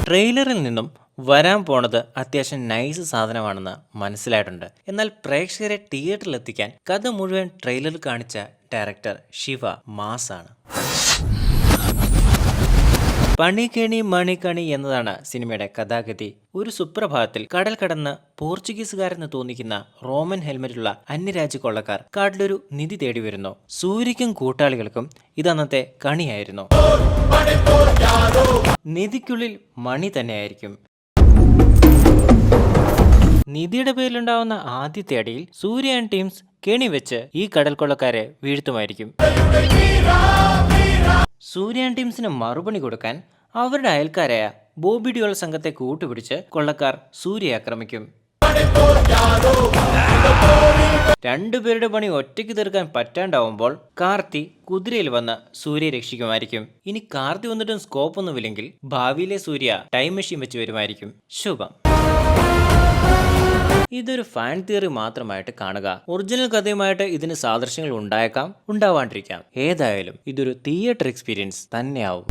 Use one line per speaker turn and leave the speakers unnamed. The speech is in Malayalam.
ട്രെയിലറിൽ നിന്നും വരാൻ പോണത് അത്യാവശ്യം നൈസ് സാധനമാണെന്ന് മനസ്സിലായിട്ടുണ്ട്. എന്നാൽ പ്രേക്ഷകരെ തിയേറ്ററിലെത്തിക്കാൻ കഥ മുഴുവൻ ട്രെയിലറിൽ കാണിച്ച ഡയറക്ടർ ശിവ മാസാണ്. പണിക്കേണി മണിക്കണി എന്നതാണ് സിനിമയുടെ കഥാഗതി. ഒരു സുപ്രഭാതത്തിൽ കടൽ കടന്ന് പോർച്ചുഗീസുകാരെന്ന് തോന്നിക്കുന്ന റോമൻ ഹെൽമെറ്റുള്ള അന്യരാജ്യ കൊള്ളക്കാർ കാട്ടിലൊരു നിധി തേടി വരുന്നു. സൂര്യക്കും കൂട്ടാളികൾക്കും ഇതന്നത്തെ കണിയായിരുന്നു. നിധിക്കുള്ളിൽ മണി തന്നെയായിരിക്കും. നിധിയുടെ പേരിലുണ്ടാവുന്ന ആദ്യത്തെ അടിയിൽ സൂര്യ ആൻഡ് ടീംസ് കെണി വെച്ച് ഈ കടൽ കൊള്ളക്കാരെ വീഴ്ത്തുമായിരിക്കും. സൂര്യ ആൻഡ് ടീംസിന് മറുപടി കൊടുക്കാൻ അവരുടെ അയൽക്കാരായ ബോബി ഡിയോൾ സംഘത്തെ കൂട്ടുപിടിച്ച് കൊള്ളക്കാർ സൂര്യയെ ആക്രമിക്കും. രണ്ടുപേരുടെ പണി ഒറ്റയ്ക്ക് തീർക്കാൻ പറ്റാണ്ടാവുമ്പോൾ കാർത്തി കുതിരയിൽ വന്ന് സൂര്യയെ രക്ഷിക്കുമായിരിക്കും. ഇനി കാർത്തി വന്നിട്ടും സ്കോപ്പ് ഒന്നുമില്ലെങ്കിൽ ഭാവിയിലെ സൂര്യ ടൈം മെഷീൻ വെച്ച് വരുമായിരിക്കും. ശുഭം. ഇതൊരു ഫാൻ തിയറി മാത്രമായിട്ട് കാണുക. ഒറിജിനൽ കഥയുമായിട്ട് ഇതിന് സാദൃശ്യങ്ങൾ ഉണ്ടായേക്കാം, ഉണ്ടാവാണ്ടിരിക്കാം. ഏതായാലും ഇതൊരു തിയേറ്റർ എക്സ്പീരിയൻസ് തന്നെയാവും.